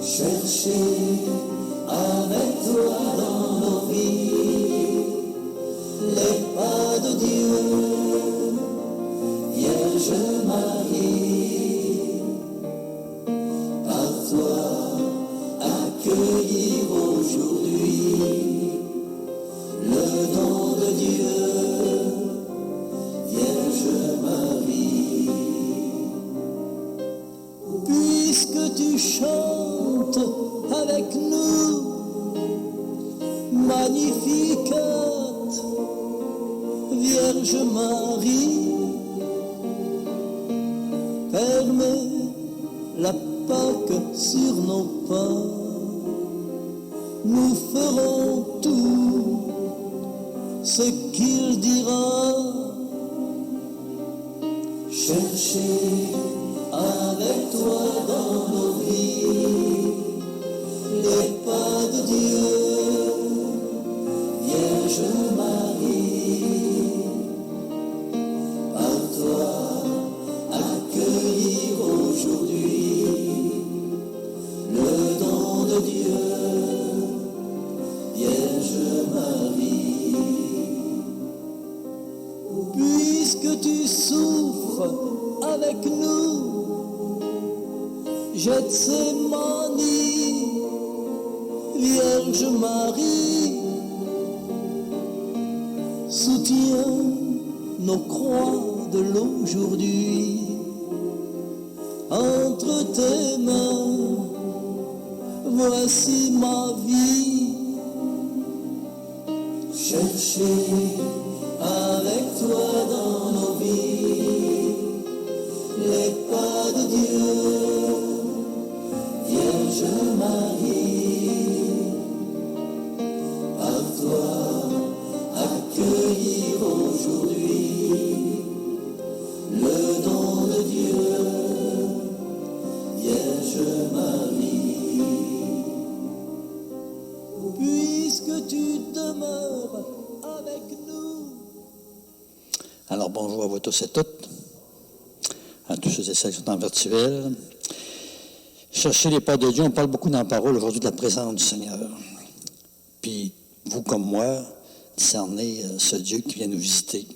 Chercher avec toi dans nos vies les pas de Dieu, Vierge Marie, par toi accueillir aujourd'hui le don de Dieu, Vierge Marie. Puisque tu chantes avec nous, Magnificat, Vierge Marie, permets la Pâque sur nos pas, nous ferons tout ce qu'il dira. Chercher avec toi dans nos vies les pas de Dieu, Vierge Marie, par toi accueillir aujourd'hui le don de Dieu, Vierge Marie. Puisque tu souffres avec nous, Gethsémani, Vierge Marie, soutiens nos croix de l'aujourd'hui. Entre tes mains, voici ma vie. Chercher avec toi dans nos vies les pas de Dieu, Vierge Marie, par toi accueillir aujourd'hui le don de Dieu, Vierge Marie. Puisque tu demeures avec nous. Alors bonjour à vous tous et toutes, à tous ceux et celles qui sont en virtuel. Chercher les pas de Dieu, on parle beaucoup dans la parole aujourd'hui de la présence du Seigneur. Puis vous comme moi, discernez ce Dieu qui vient nous visiter,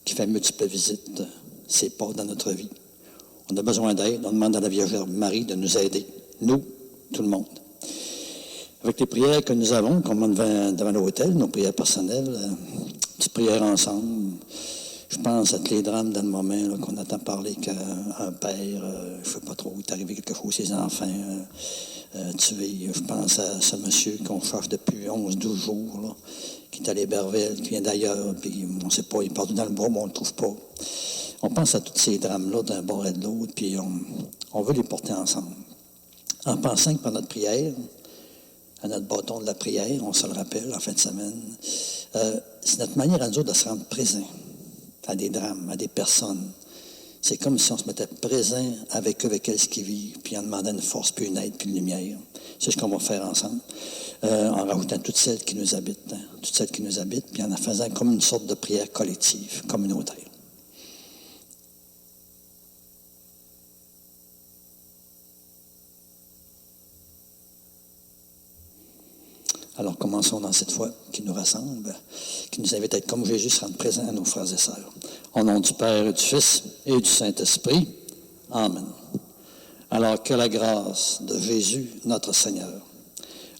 qui fait multiples visites, ses pas dans notre vie. On a besoin d'aide, on demande à la Vierge Marie de nous aider, nous, tout le monde. Avec les prières que nous avons, qu'on met devant l'autel, nos prières personnelles, petites prières ensemble. Je pense à tous les drames dans le moment là, qu'on entend parler qu'un père, je ne sais pas trop, il est arrivé quelque chose, ses enfants tués. Je pense à ce monsieur qu'on cherche depuis 11-12 jours, là, qui est à l'Héberville, qui vient d'ailleurs, puis on ne sait pas, il est partout dans le bois, mais on ne le trouve pas. On pense à tous ces drames-là d'un bord et de l'autre, puis on veut les porter ensemble. En pensant que par notre prière, à notre bâton de la prière, on se le rappelle en fin de semaine, c'est notre manière à nous autres de se rendre présents à des drames, à des personnes. C'est comme si on se mettait présent avec eux, avec elles, ce qu'ils vivent, puis en demandant une force, puis une aide, puis une lumière. C'est ce qu'on va faire ensemble, en rajoutant toutes celles qui nous habitent, toutes celles qui nous habitent, puis en faisant comme une sorte de prière collective, communautaire. Alors, commençons dans cette foi qui nous rassemble, qui nous invite à être comme Jésus, se rendre présent à nos frères et sœurs. Au nom du Père, et du Fils et du Saint-Esprit. Amen. Alors, que la grâce de Jésus, notre Seigneur,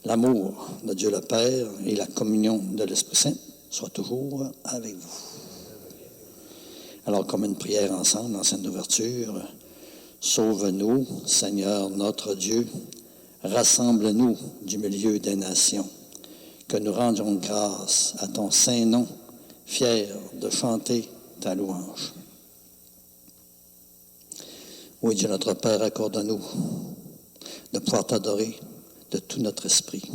l'amour de Dieu le Père et la communion de l'Esprit Saint soient toujours avec vous. Alors, comme une prière ensemble, en scène d'ouverture, sauve-nous, Seigneur notre Dieu, rassemble-nous du milieu des nations, que nous rendions grâce à ton saint nom, fiers de chanter ta louange. Oui, Dieu notre Père, accorde-nous de pouvoir t'adorer de tout notre esprit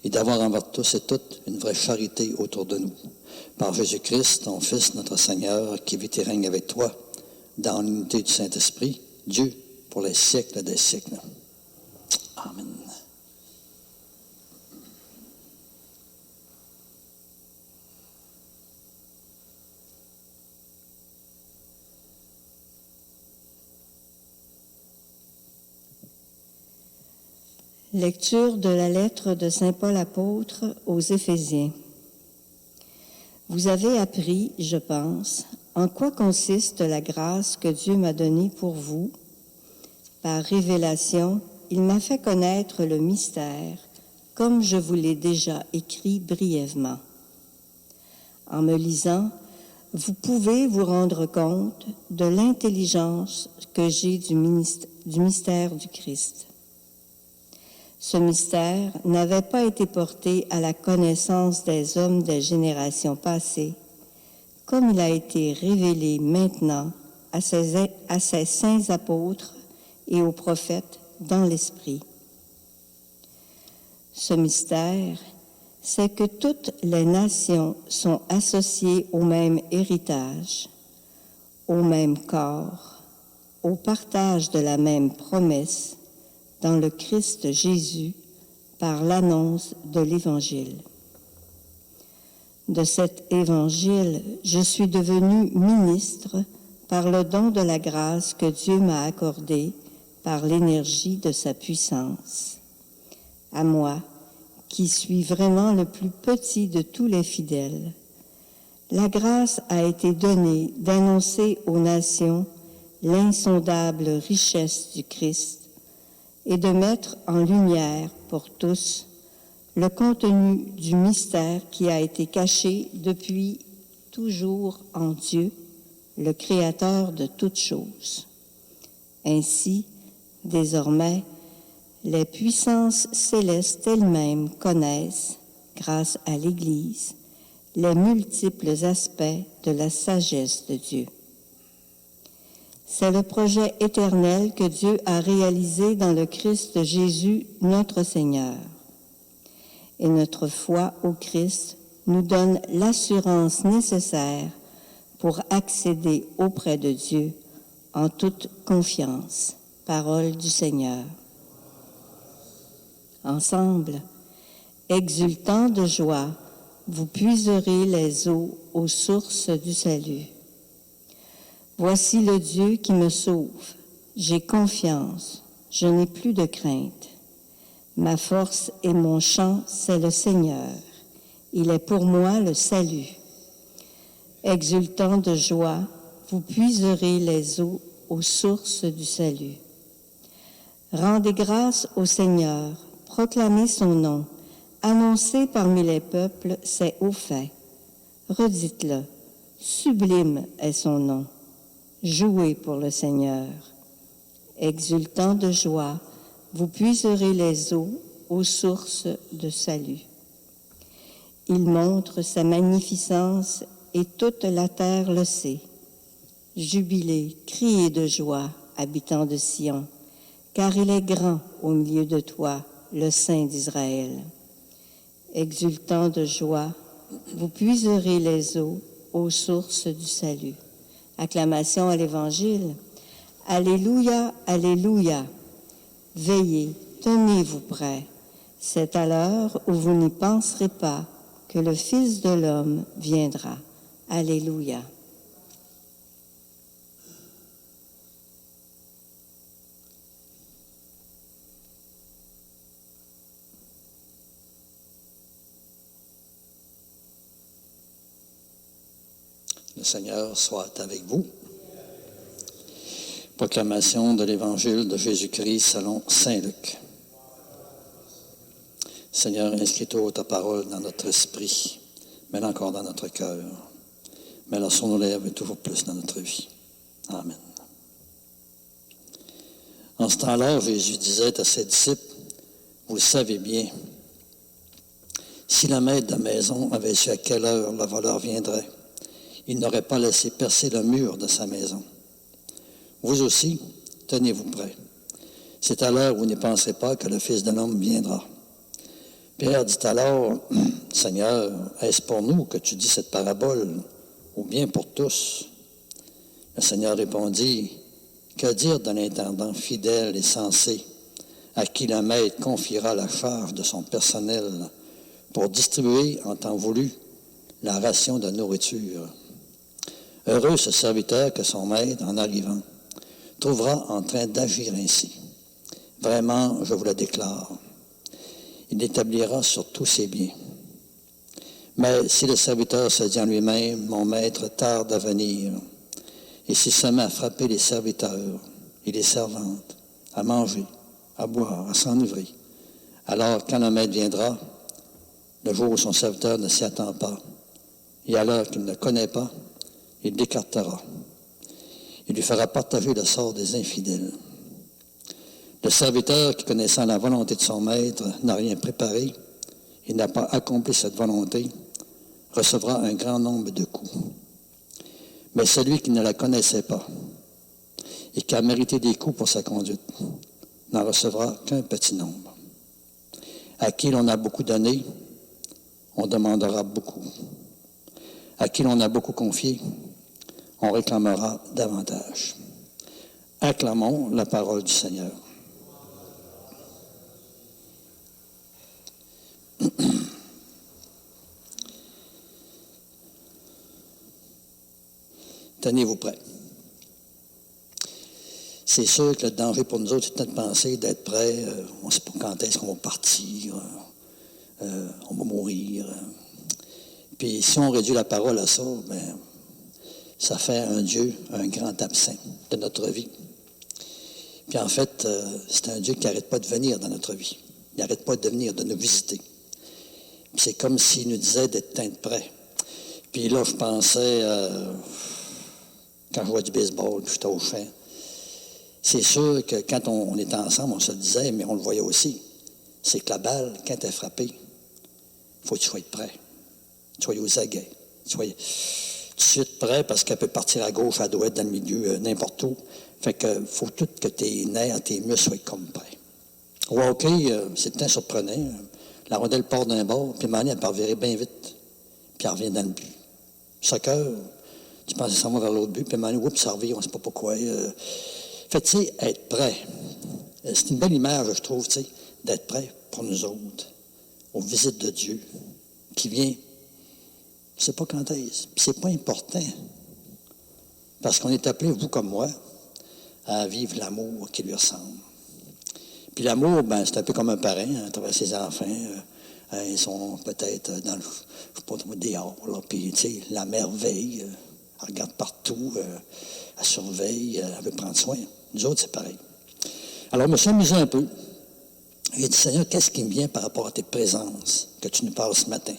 et d'avoir envers tous et toutes une vraie charité autour de nous. Par Jésus-Christ, ton Fils, notre Seigneur, qui vit et règne avec toi dans l'unité du Saint-Esprit, Dieu, pour les siècles des siècles. Amen. Lecture de la lettre de saint Paul apôtre aux Éphésiens. Vous avez appris, je pense, en quoi consiste la grâce que Dieu m'a donnée pour vous. Par révélation, il m'a fait connaître le mystère, comme je vous l'ai déjà écrit brièvement. En me lisant, vous pouvez vous rendre compte de l'intelligence que j'ai du mystère du Christ. Ce mystère n'avait pas été porté à la connaissance des hommes des générations passées, comme il a été révélé maintenant à ses saints apôtres et aux prophètes dans l'Esprit. Ce mystère, c'est que toutes les nations sont associées au même héritage, au même corps, au partage de la même promesse dans le Christ Jésus par l'annonce de l'Évangile. De cet Évangile, je suis devenu ministre par le don de la grâce que Dieu m'a accordée par l'énergie de sa puissance. À moi, qui suis vraiment le plus petit de tous les fidèles, la grâce a été donnée d'annoncer aux nations l'insondable richesse du Christ et de mettre en lumière pour tous le contenu du mystère qui a été caché depuis toujours en Dieu, le Créateur de toutes choses. Ainsi, désormais, les puissances célestes elles-mêmes connaissent, grâce à l'Église, les multiples aspects de la sagesse de Dieu. C'est le projet éternel que Dieu a réalisé dans le Christ Jésus, notre Seigneur. Et notre foi au Christ nous donne l'assurance nécessaire pour accéder auprès de Dieu en toute confiance. Parole du Seigneur. Ensemble, exultant de joie, vous puiserez les eaux aux sources du salut. Voici le Dieu qui me sauve. J'ai confiance, je n'ai plus de crainte. Ma force et mon chant, c'est le Seigneur. Il est pour moi le salut. Exultant de joie, vous puiserez les eaux aux sources du salut. Rendez grâce au Seigneur, proclamez son nom, annoncez parmi les peuples ses hauts faits. Redites-le, sublime est son nom. Jouez pour le Seigneur. Exultant de joie, vous puiserez les eaux aux sources de salut. Il montre sa magnificence et toute la terre le sait. Jubilez, criez de joie, habitants de Sion, car il est grand au milieu de toi, le Saint d'Israël. Exultant de joie, vous puiserez les eaux aux sources du salut. Acclamation à l'Évangile. Alléluia, Alléluia. Veillez, tenez-vous prêts. C'est à l'heure où vous n'y penserez pas que le Fils de l'homme viendra. Alléluia. Le Seigneur soit avec vous. Proclamation de l'Évangile de Jésus-Christ selon saint Luc. Seigneur, inscris-toi ta parole dans notre esprit, mets-la encore dans notre cœur, mets-la sur nos lèvres et toujours plus dans notre vie. Amen. En ce temps-là, Jésus disait à ses disciples, vous le savez bien, si le maître de maison avait su à quelle heure le voleur viendrait, il n'aurait pas laissé percer le mur de sa maison. Vous aussi, tenez-vous prêts. C'est à l'heure où vous n'y penserez pas que le Fils de l'homme viendra. Pierre dit alors, Seigneur, est-ce pour nous que tu dis cette parabole, ou bien pour tous? Le Seigneur répondit, que dire de l'intendant fidèle et sensé, à qui le maître confiera la charge de son personnel pour distribuer en temps voulu la ration de nourriture? Heureux ce serviteur que son maître, en arrivant, trouvera en train d'agir ainsi. Vraiment, je vous le déclare, il l'établira sur tous ses biens. Mais si le serviteur se dit en lui-même, mon maître tarde à venir, et s'il se met à frapper les serviteurs et les servantes, à manger, à boire, à s'enivrer, alors quand le maître viendra, le jour où son serviteur ne s'y attend pas, et à l'heure qu'il ne connaît pas, il l'écartera. Il lui fera partager le sort des infidèles. Le serviteur qui, connaissant la volonté de son maître, n'a rien préparé et n'a pas accompli cette volonté, recevra un grand nombre de coups. Mais celui qui ne la connaissait pas et qui a mérité des coups pour sa conduite n'en recevra qu'un petit nombre. À qui l'on a beaucoup donné, on demandera beaucoup. À qui l'on a beaucoup confié, on réclamera davantage. Acclamons la parole du Seigneur. Tenez-vous prêts. C'est sûr que le danger pour nous autres, c'est de penser d'être prêts. On ne sait pas quand est-ce qu'on va partir. On va mourir. Puis si on réduit la parole à ça, ben, ça fait un Dieu, un grand absent de notre vie. Puis en fait, c'est un Dieu qui n'arrête pas de venir dans notre vie. Il n'arrête pas de venir, de nous visiter. Puis c'est comme s'il nous disait d'être prêts. Puis là, je pensais, quand je vois du baseball, puis j'étais au champ, c'est sûr que quand on était ensemble, on se le disait, mais on le voyait aussi. C'est que la balle, quand elle est frappée, il faut que tu sois prêt. Tu sois aux aguets. Tu sois tout de suite prêt parce qu'elle peut partir à gauche, à droite, dans le milieu, n'importe où. Fait que faut tout que tes nerfs, tes muscles soient comme prêts. Au hockey, c'est tout le temps surprenant. La rondelle part d'un bord, puis Mané, elle part virer bien vite. Puis elle revient dans le but. Soccer, tu penses que ça va vers l'autre but, puis Mané, oups, ça revient, on ne sait pas pourquoi. Fait tu sais, être prêt. C'est une belle image, je trouve, tu sais, d'être prêt pour nous autres, aux visites de Dieu, qui vient. Je ne sais pas quand est-ce. Puis c'est pas important. Parce qu'on est appelé, vous comme moi, à vivre l'amour qui lui ressemble. Puis l'amour, ben, c'est un peu comme un parrain, à travers ses enfants. Ils sont peut-être dans le, je sais pas, dehors, là. Puis, tu sais, la mère veille, elle regarde partout, elle surveille, elle veut prendre soin. Nous autres, c'est pareil. Alors, je me suis amusé un peu. J'ai dit, Seigneur, qu'est-ce qui me vient par rapport à tes présences que tu nous parles ce matin?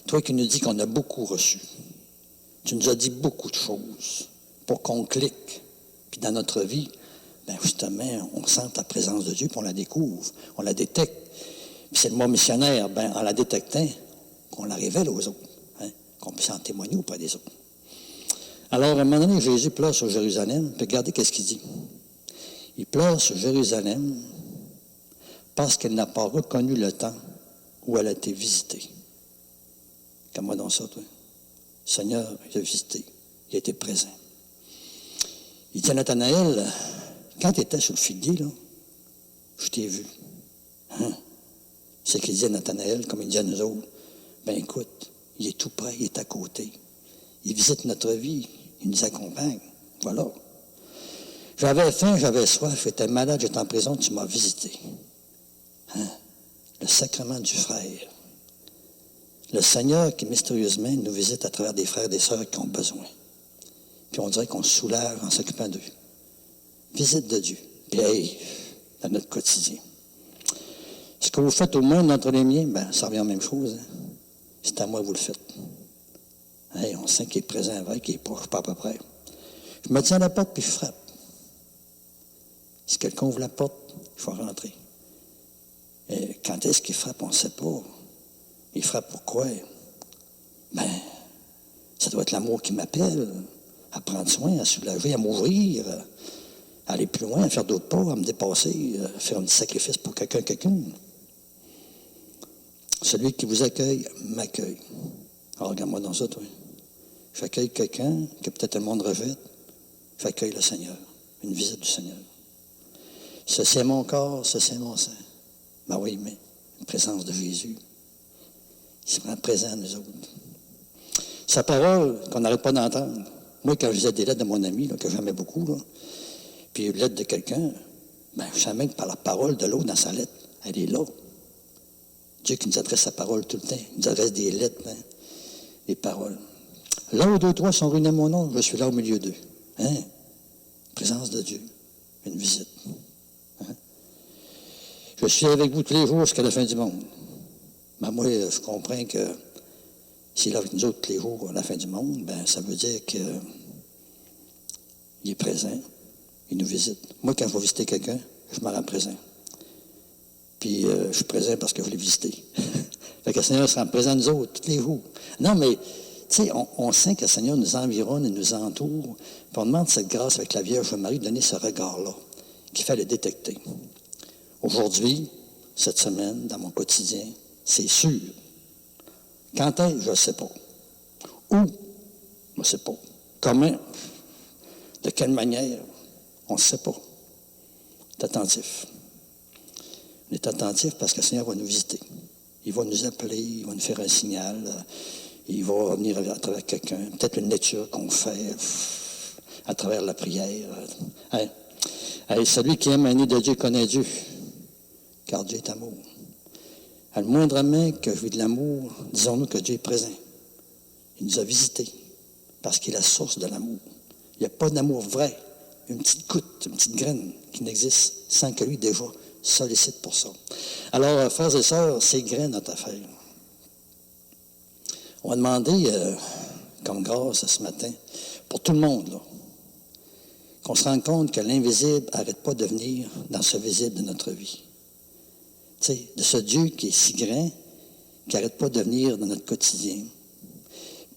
Toi qui nous dis qu'on a beaucoup reçu. Tu nous as dit beaucoup de choses pour qu'on clique. Puis dans notre vie, ben justement, on sent la présence de Dieu, puis on la découvre, on la détecte. Puis c'est le mot missionnaire, ben, en la détectant, qu'on la révèle aux autres, hein, qu'on puisse en témoigner auprès des autres. Alors, à un moment donné, Jésus pleure sur Jérusalem, puis regardez qu'est-ce qu'il dit. Il pleure sur Jérusalem parce qu'elle n'a pas reconnu le temps où elle a été visitée. Comme moi dans ça, toi. Seigneur, il a visité, il a été présent. Il dit à Nathanaël, quand tu étais sur le figuier, là, je t'ai vu. Hein? C'est qu'il dit à Nathanaël, comme il dit à nous autres, ben écoute, il est tout près, il est à côté. Il visite notre vie, il nous accompagne. Voilà. J'avais faim, j'avais soif, j'étais malade, j'étais en prison, tu m'as visité. Hein? Le sacrement du frère. Le Seigneur qui, mystérieusement, nous visite à travers des frères et des sœurs qui ont besoin. Puis on dirait qu'on se soulage en s'occupant d'eux. Visite de Dieu. Puis, hey, dans notre quotidien. Ce que vous faites au monde entre les miens, ben, ça revient à la même chose. Hein? C'est à moi que vous le faites. Hey, on sent qu'il est présent avec, qu'il est proche, pas à peu près. Je me tiens à la porte, puis je frappe. Si quelqu'un ouvre la porte, il faut rentrer. Et quand est-ce qu'il frappe, on ne sait pas. Il frappe pourquoi? Ben, ça doit être l'amour qui m'appelle, à prendre soin, à soulager, à m'ouvrir, à aller plus loin, à faire d'autres pas, à me dépasser, à faire un petit sacrifice pour quelqu'un. Celui qui vous accueille, m'accueille. Alors, regarde-moi dans ça, toi. J'accueille quelqu'un que peut-être le monde rejette. J'accueille le Seigneur, une visite du Seigneur. Ceci est mon corps, ceci est mon sang. Ben oui, mais une présence de Jésus. Il se rend présent à nous autres. Sa parole, qu'on n'arrête pas d'entendre. Moi, quand je lisais des lettres de mon ami, là, que j'aimais beaucoup, là, puis une lettre de quelqu'un, ben, je savais que par la parole de l'autre dans sa lettre, elle est là. Dieu qui nous adresse sa parole tout le temps. Il nous adresse des lettres, hein, des paroles. Là où 2, 3 sont réunis à mon nom, je suis là au milieu d'eux. Hein? Présence de Dieu. Une visite. Hein? Je suis avec vous tous les jours jusqu'à la fin du monde. Ben moi, je comprends que s'il est avec nous autres tous les jours à la fin du monde, ben ça veut dire qu'il est présent. Il nous visite. Moi, quand je vais visiter quelqu'un, je me rends présent. Puis je suis présent parce que je l'ai visité. Fait que le Seigneur se rend présent à nous autres tous les jours. Non, mais tu sais, on sent que le Seigneur nous environne et nous entoure. Puis on demande cette grâce avec la Vierge Marie de donner ce regard-là, qu'il fait le détecter. Aujourd'hui, cette semaine, dans mon quotidien, c'est sûr. Quand est-ce? Je ne sais pas. Où? Je ne sais pas. Comment? De quelle manière? On ne sait pas. On est attentif. On est attentif parce que le Seigneur va nous visiter. Il va nous appeler, il va nous faire un signal. Il va venir à travers quelqu'un. Peut-être une lecture qu'on fait à travers la prière. Hein? Hey, celui qui aime un nid de Dieu connaît Dieu, car Dieu est amour. À le moindrement que je vis de l'amour, disons-nous que Dieu est présent. Il nous a visités parce qu'il est la source de l'amour. Il n'y a pas d'amour vrai, une petite goutte, une petite graine qui n'existe sans que lui déjà sollicite pour ça. Alors, frères et sœurs, c'est grand notre affaire. On va demander, comme grâce ce matin, pour tout le monde, là, qu'on se rende compte que l'invisible n'arrête pas de venir dans ce visible de notre vie. Tu sais, de ce Dieu qui est si grand, qui n'arrête pas de venir dans notre quotidien.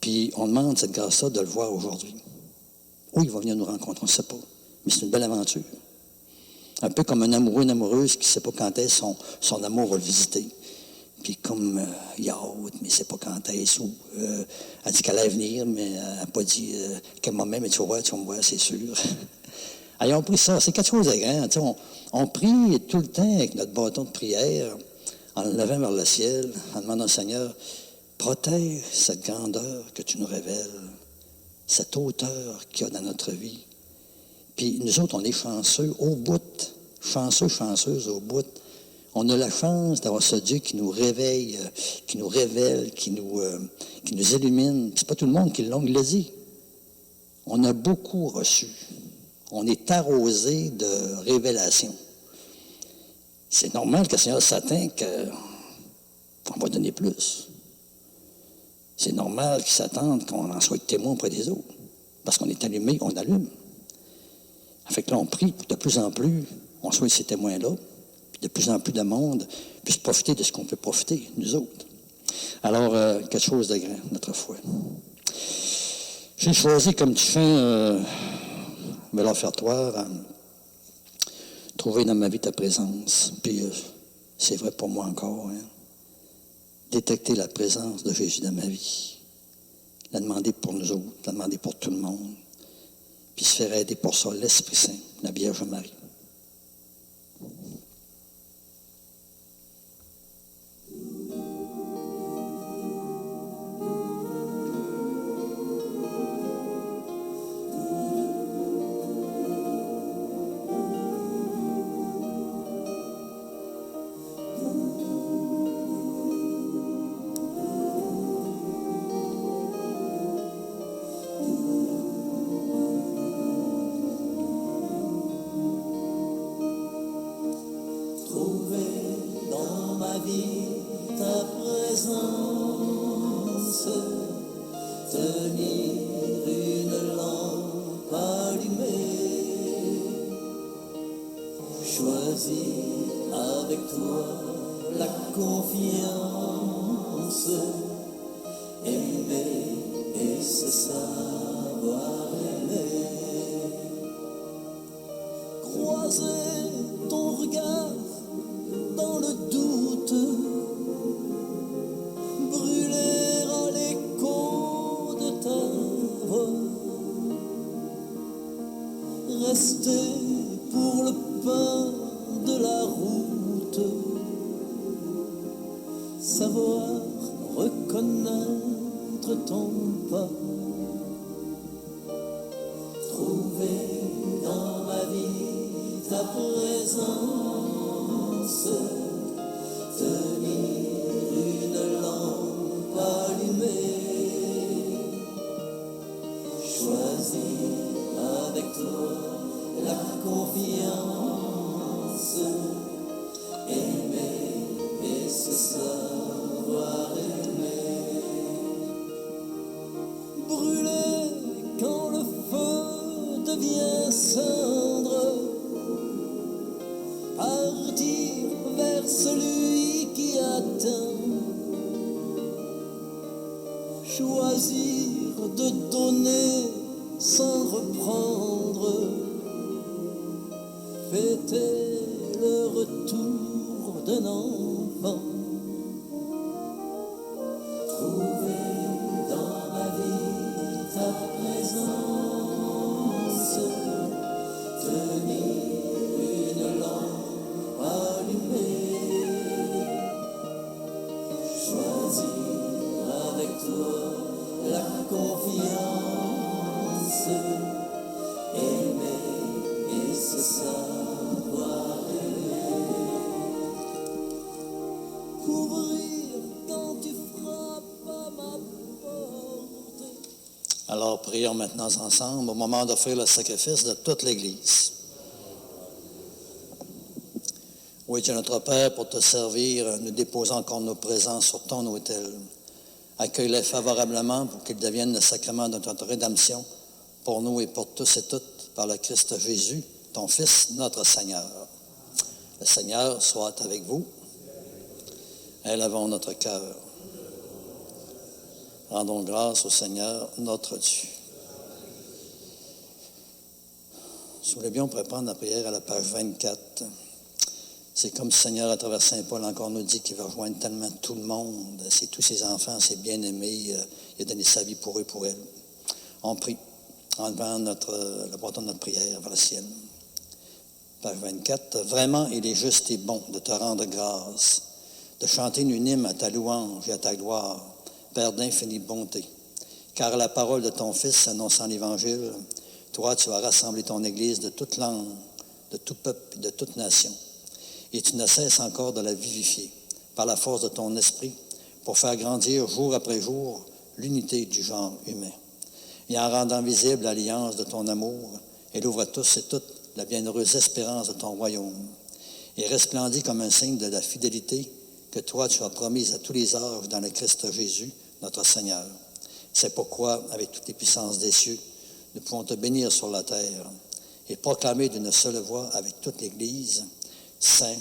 Puis on demande cette grâce-là de le voir aujourd'hui. Où il va venir nous rencontrer, on ne sait pas. Mais c'est une belle aventure. Un peu comme un amoureux, une amoureuse qui ne sait pas quand est-ce son amour va le visiter. Puis comme il y a hâte, mais il ne sait pas quand est-ce où. Elle dit qu'elle allait venir, mais elle n'a pas dit quel moment, mais tu vas me voir, c'est sûr. Ayons pris ça, c'est quelque chose de grand. On prie tout le temps avec notre bâton de prière, en le levant vers le ciel, en demandant au Seigneur, protège cette grandeur que tu nous révèles, cette hauteur qu'il y a dans notre vie. Puis nous autres, on est chanceux au bout, chanceuses au bout. On a la chance d'avoir ce Dieu qui nous réveille, qui nous révèle, qui nous illumine. C'est pas tout le monde qui l'a dit. On a beaucoup reçu. On est arrosé de révélations. C'est normal que le Seigneur s'attend qu'on va donner plus. C'est normal qu'il s'attende qu'on en soit témoin auprès des autres. Parce qu'on est allumé, on allume. Fait que là, on prie pour de plus en plus, on soit ces témoins-là, puis de plus en plus de monde puisse profiter de ce qu'on peut profiter, nous autres. Alors, quelque chose de grand, notre foi. J'ai choisi comme fin de l'offertoire, trouver dans ma vie ta présence. Puis, c'est vrai pour moi encore, hein. Détecter la présence de Jésus dans ma vie. La demander pour nous autres, la demander pour tout le monde. Puis se faire aider pour ça, l'Esprit Saint, la Vierge Marie. avec toi la confiance, aimer et se savoir aimer. Brûler quand le feu devient cendre, partir vers celui qui atteint, choisir de donner sans reprendre, fêter le retour d'un enfant. Trouver dans ma vie ta présence, tenir une lampe allumée, choisir avec toi la confiance, aimer et se savoir aimer. Ouvrir quand tu frappes à ma porte. Alors, prions maintenant ensemble au moment d'offrir le sacrifice de toute l'Église. Oui, Dieu notre Père, pour te servir, nous déposons encore nos présents sur ton autel. Accueille-les favorablement pour qu'ils deviennent le sacrement de notre rédemption pour nous et pour tous et toutes, par le Christ Jésus, ton Fils, notre Seigneur. Le Seigneur soit avec vous. Élevons notre cœur. Rendons grâce au Seigneur, notre Dieu. Si vous voulez bien, on pourrait prendre la prière à la page 24. C'est comme le Seigneur, à travers Saint Paul, encore nous dit qu'il va rejoindre tellement tout le monde. C'est tous ses enfants, ses bien-aimés. Il a donné sa vie pour eux, pour elles. On prie en levant le bâton de notre prière vers le ciel. Page 24. Vraiment, il est juste et bon de te rendre grâce, de chanter une hymne à ta louange et à ta gloire, Père d'infinie bonté. Car la parole de ton Fils annonçant l'Évangile, toi, tu as rassemblé ton Église de toute langue, de tout peuple et de toute nation. Et tu ne cesses encore de la vivifier par la force de ton esprit pour faire grandir jour après jour l'unité du genre humain. Et en rendant visible l'alliance de ton amour, elle ouvre à tous et toutes la bienheureuse espérance de ton royaume et resplendit comme un signe de la fidélité que toi tu as promise à tous les âges dans le Christ Jésus, notre Seigneur. C'est pourquoi, avec toutes les puissances des cieux, nous pouvons te bénir sur la terre et proclamer d'une seule voix avec toute l'Église: Saint,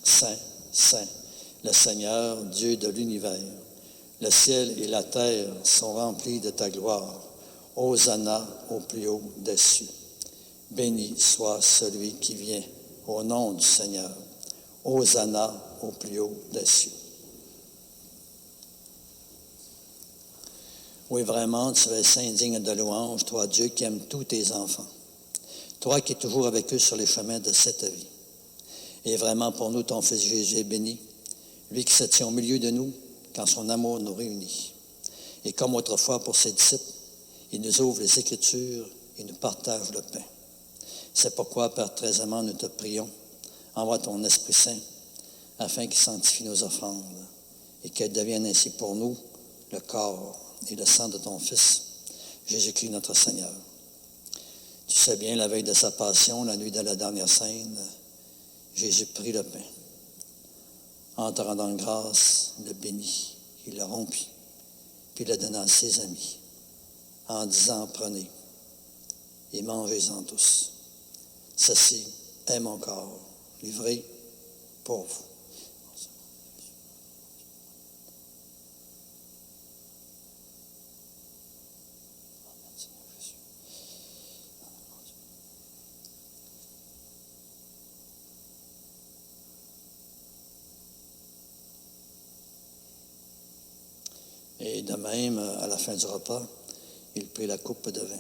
Saint, Saint, le Seigneur, Dieu de l'univers. Le ciel et la terre sont remplis de ta gloire. Hosanna au plus haut des cieux. Béni soit celui qui vient au nom du Seigneur. Hosanna au plus haut des cieux. Oui, vraiment, tu es saint, digne de louange, toi, Dieu, qui aime tous tes enfants. Toi qui es toujours avec eux sur les chemins de cette vie. Et vraiment, pour nous, ton Fils Jésus est béni, lui qui se tient au milieu de nous quand son amour nous réunit. Et comme autrefois pour ses disciples, il nous ouvre les Écritures et nous partage le pain. C'est pourquoi, Père, très aimant, nous te prions, envoie ton Esprit Saint, afin qu'il sanctifie nos offrandes et qu'elles deviennent ainsi pour nous le corps et le sang de ton Fils, Jésus-Christ notre Seigneur. Tu sais bien, la veille de sa passion, la nuit de la dernière scène, Jésus prit le pain. En te rendant grâce, il le bénit, il le rompit, puis il le donna à ses amis, en disant: prenez et mangez-en tous. Ceci est mon corps, livré pour vous. Et de même, à la fin du repas, il prit la coupe de vin.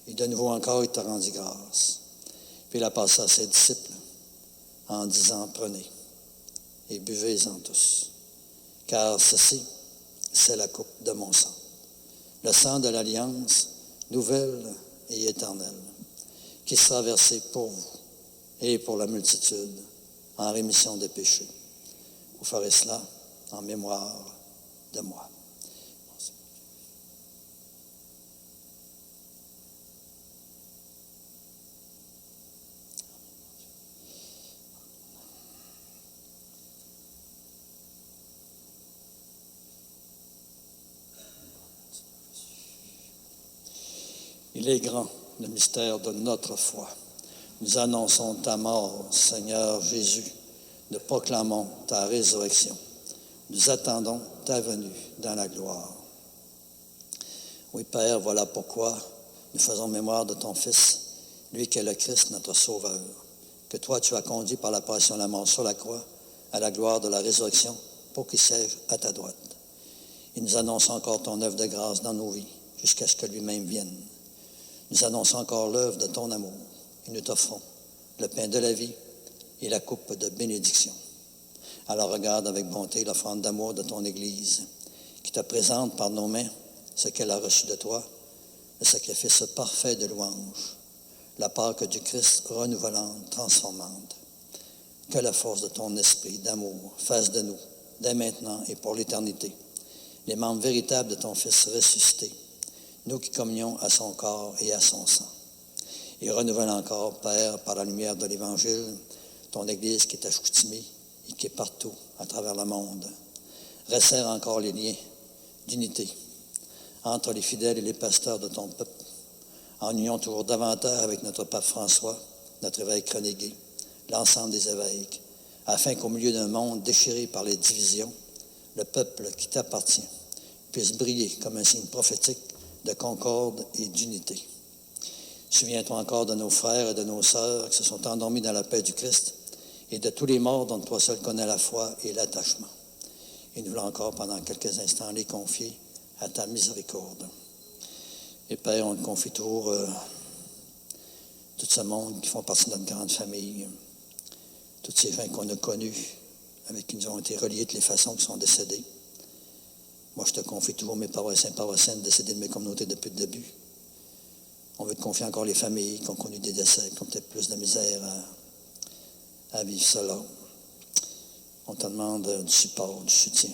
Et de nouveau encore, il te rendit grâce. Puis il a passé à ses disciples en disant: prenez et buvez-en tous. Car ceci, c'est la coupe de mon sang. Le sang de l'alliance nouvelle et éternelle, qui sera versé pour vous et pour la multitude en rémission des péchés. Vous ferez cela en mémoire de moi. Il est grand, le mystère de notre foi. Nous annonçons ta mort, Seigneur Jésus. Nous proclamons ta résurrection. Nous attendons ta venue dans la gloire. Oui, Père, voilà pourquoi nous faisons mémoire de ton Fils, lui qui est le Christ, notre Sauveur, que toi tu as conduit par la passion et la mort sur la croix à la gloire de la résurrection pour qu'il siège à ta droite. Et nous annonçons encore ton œuvre de grâce dans nos vies jusqu'à ce que lui-même vienne. Nous annonçons encore l'œuvre de ton amour et nous t'offrons le pain de la vie et la coupe de bénédiction. Alors regarde avec bonté l'offrande d'amour de ton Église qui te présente par nos mains ce qu'elle a reçu de toi, le sacrifice parfait de louange, la Pâque du Christ renouvelante, transformante. Que la force de ton esprit d'amour fasse de nous, dès maintenant et pour l'éternité, les membres véritables de ton Fils ressuscité, nous qui communions à son corps et à son sang. Et renouvelle encore, Père, par la lumière de l'Évangile, ton Église qui est à Chicoutimi et qui est partout à travers le monde. Resserre encore les liens d'unité entre les fidèles et les pasteurs de ton peuple, en union toujours davantage avec notre pape François, notre évêque Renégué, l'ensemble des évêques, afin qu'au milieu d'un monde déchiré par les divisions, le peuple qui t'appartient puisse briller comme un signe prophétique de concorde et d'unité. Souviens-toi encore de nos frères et de nos sœurs qui se sont endormis dans la paix du Christ et de tous les morts dont toi seul connais la foi et l'attachement. Et nous voulons encore pendant quelques instants les confier à ta miséricorde. Et Père, on te confie toujours tout ce monde qui font partie de notre grande famille, tous ces gens qu'on a connus, avec qui nous ont été reliés de toutes les façons qui sont décédés. Moi, je te confie toujours mes paroissiens et paroissiennes décédés de mes communautés depuis le début. On veut te confier encore les familles qui ont connu des décès, qui ont peut-être plus de misère à vivre cela. On te demande du support, du soutien,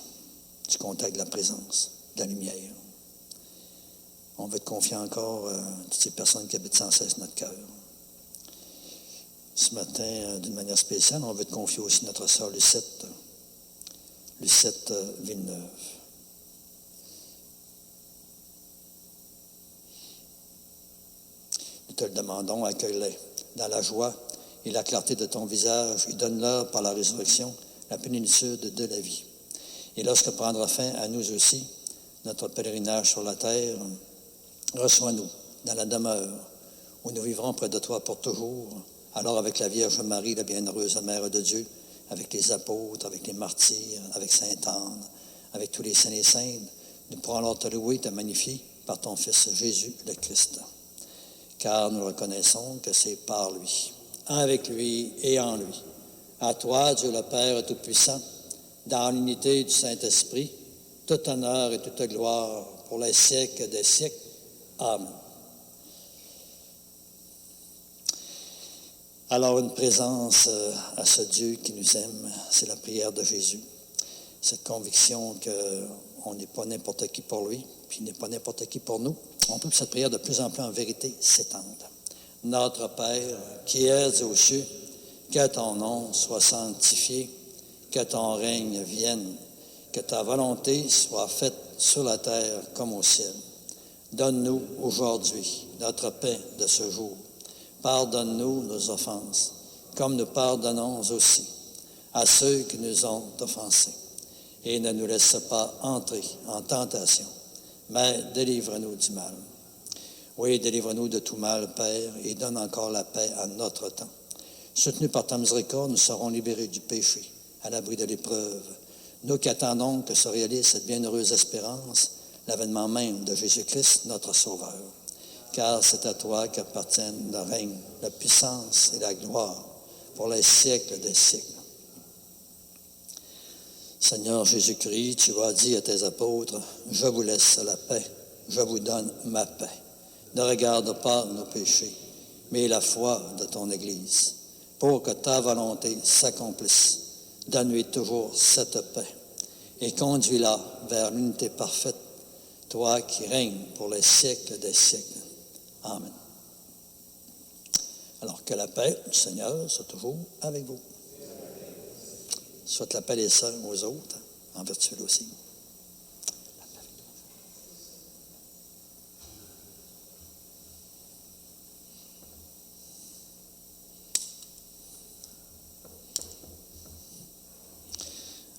du contact, de la présence, de la lumière. On veut te confier encore toutes ces personnes qui habitent sans cesse notre cœur. Ce matin, d'une manière spéciale, on veut te confier aussi notre sœur Lucette Villeneuve. Nous te le demandons, accueille-les dans la joie et la clarté de ton visage et donne-leur par la résurrection la plénitude de la vie. Et lorsque prendra fin à nous aussi notre pèlerinage sur la terre, reçois-nous dans la demeure où nous vivrons près de toi pour toujours. Alors avec la Vierge Marie, la bienheureuse Mère de Dieu, avec les apôtres, avec les martyrs, avec Sainte Anne, avec tous les saints et saintes, nous pourrons alors te louer, te magnifier par ton Fils Jésus le Christ. Car nous reconnaissons que c'est par lui, avec lui et en lui. À toi, Dieu le Père Tout-Puissant, dans l'unité du Saint-Esprit, tout honneur et toute gloire pour les siècles des siècles. Amen. Alors, une présence à ce Dieu qui nous aime, c'est la prière de Jésus. Cette conviction qu'on n'est pas n'importe qui pour lui, puis il n'est pas n'importe qui pour nous. On peut que cette prière de plus en plus en vérité s'étende. Notre Père, qui es aux cieux, que ton nom soit sanctifié, que ton règne vienne, que ta volonté soit faite sur la terre comme au ciel. Donne-nous aujourd'hui notre pain de ce jour. Pardonne-nous nos offenses, comme nous pardonnons aussi à ceux qui nous ont offensés. Et ne nous laisse pas entrer en tentation, mais délivre-nous du mal. Oui, délivre-nous de tout mal, Père, et donne encore la paix à notre temps. Soutenus par ta miséricorde, nous serons libérés du péché, à l'abri de l'épreuve. Nous qui attendons que se réalise cette bienheureuse espérance, l'avènement même de Jésus-Christ, notre Sauveur. Car c'est à toi qu'appartiennent le règne, la puissance et la gloire pour les siècles des siècles. Seigneur Jésus-Christ, tu as dit à tes apôtres, « Je vous laisse la paix, je vous donne ma paix. Ne regarde pas nos péchés, mais la foi de ton Église, pour que ta volonté s'accomplisse. Donne-lui toujours cette paix et conduis-la vers l'unité parfaite, toi qui règnes pour les siècles des siècles. Amen. » Alors que la paix du Seigneur soit toujours avec vous. Soit la paix les uns aux autres, en virtuel aussi.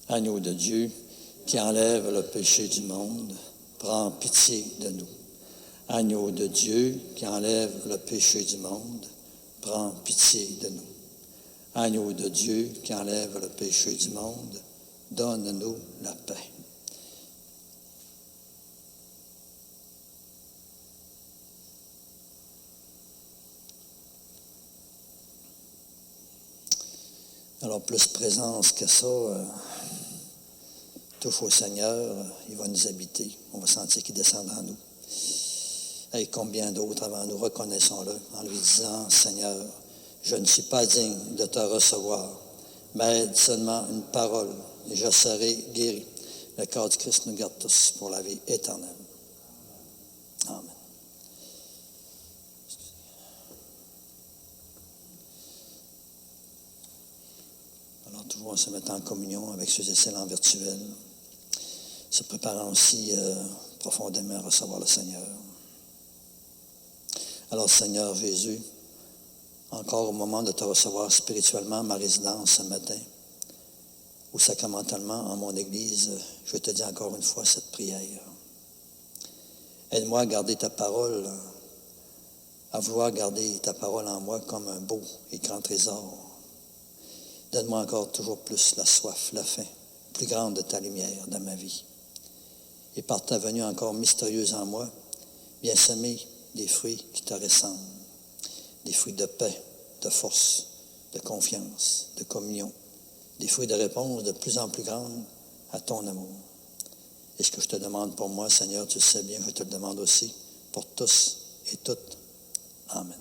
Agneau de Dieu, qui enlève le péché du monde, prends pitié de nous. Agneau de Dieu, qui enlève le péché du monde, prends pitié de nous. Agneau de Dieu, qui enlève le péché du monde, donne-nous la paix. Alors, plus présence que ça, touche au Seigneur, il va nous habiter. On va sentir qu'il descend en nous. Et combien d'autres avant nous, reconnaissons-le en lui disant, Seigneur, je ne suis pas digne de te recevoir, mais aide seulement une parole et je serai guéri. Le corps du Christ nous garde tous pour la vie éternelle. Amen. Alors, toujours on se met en communion avec ceux et celles en virtuel, se préparant aussi profondément à recevoir le Seigneur. Alors, Seigneur Jésus, encore au moment de te recevoir spirituellement à ma résidence ce matin, ou sacramentellement en mon Église, je te dis encore une fois cette prière. Aide-moi à garder ta parole, à vouloir garder ta parole en moi comme un beau et grand trésor. Donne-moi encore toujours plus la soif, la faim, plus grande de ta lumière dans ma vie. Et par ta venue encore mystérieuse en moi, viens semer des fruits qui te ressemblent, des fruits de paix, de force, de confiance, de communion, des fruits de réponse de plus en plus grandes à ton amour. Et ce que je te demande pour moi, Seigneur, tu le sais bien, je te le demande aussi pour tous et toutes. Amen.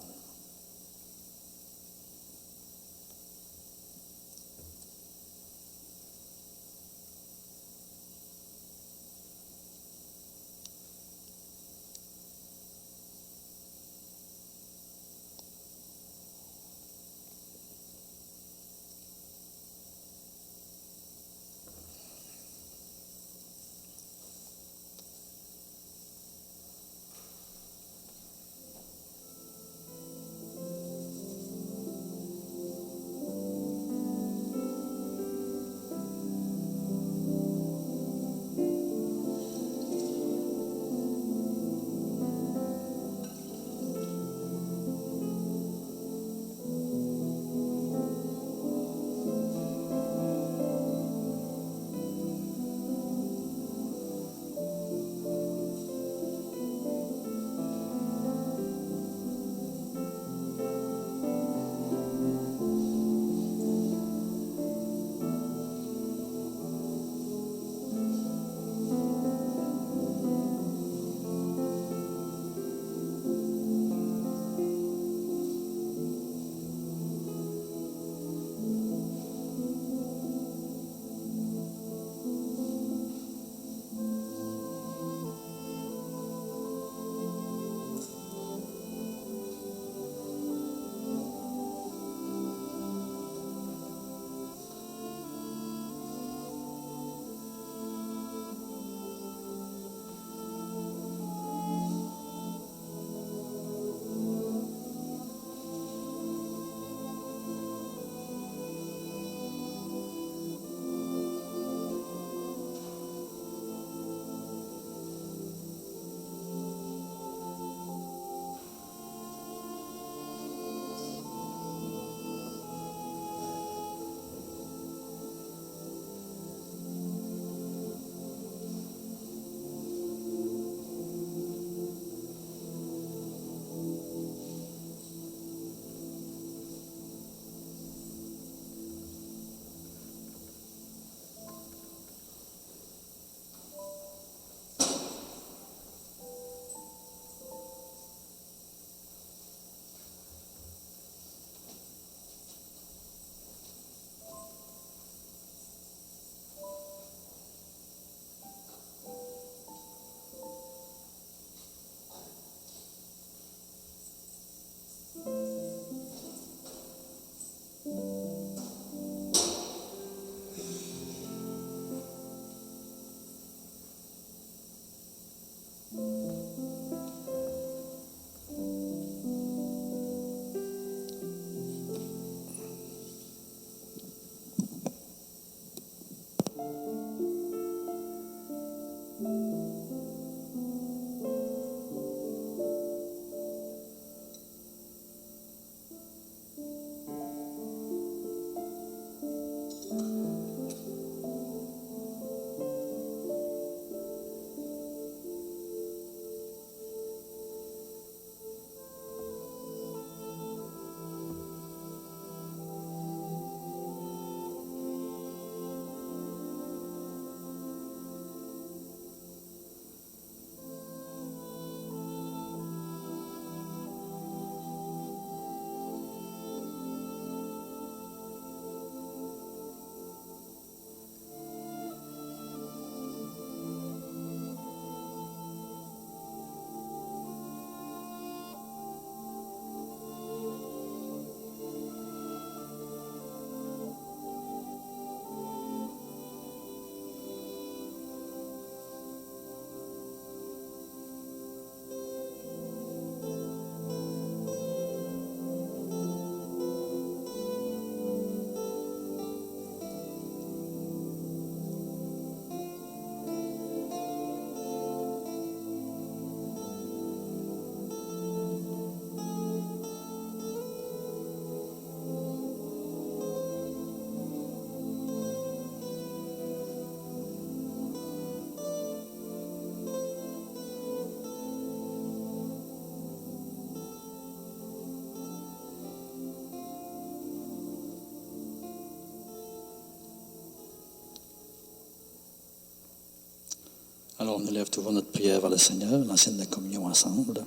Alors, on élève toujours notre prière vers le Seigneur, l'enseigne de la communion ensemble.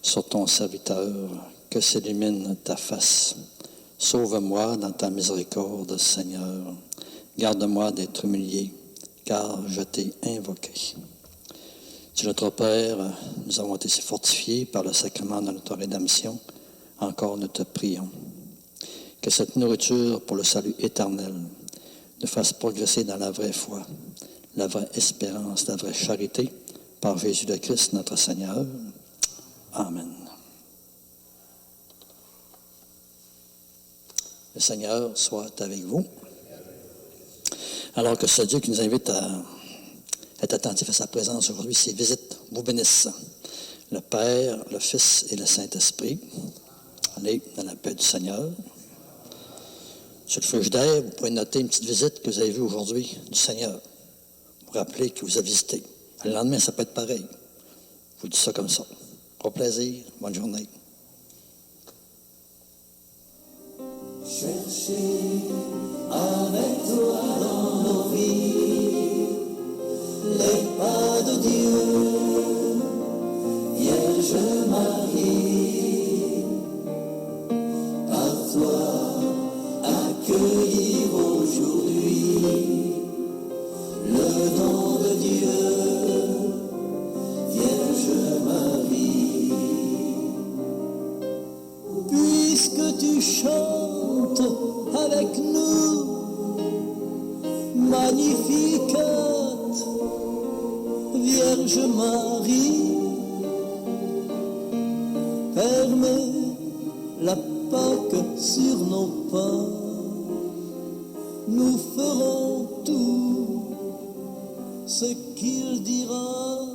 Sur ton serviteur, que s'illumine ta face. Sauve-moi dans ta miséricorde, Seigneur. Garde-moi d'être humilié, car je t'ai invoqué. Dieu notre Père, nous avons été fortifiés par le sacrement de notre rédemption. Encore nous te prions. Que cette nourriture pour le salut éternel nous fasse progresser dans la vraie foi, la vraie espérance, la vraie charité, par Jésus le Christ, notre Seigneur. Amen. Le Seigneur soit avec vous. Alors que ce Dieu qui nous invite à être attentif à sa présence aujourd'hui, ses visites vous bénissent. Le Père, le Fils et le Saint-Esprit. Allez dans la paix du Seigneur. Sur le frigidaire, vous pouvez noter une petite visite que vous avez vue aujourd'hui du Seigneur. Vous rappelez qu'il vous a visité. Le lendemain, ça peut être pareil. Je vous dis ça comme ça. Au plaisir. Bonne journée. Cherchez avec toi dans nos vies les pas de Dieu, Vierge Marie, par toi accueillir aujourd'hui le don de Dieu, Vierge Marie. Puisque tu chantes avec nous, Magnificat, Vierge Marie, permets la Pâque sur nos pas, nous ferons tout ce qu'il dira.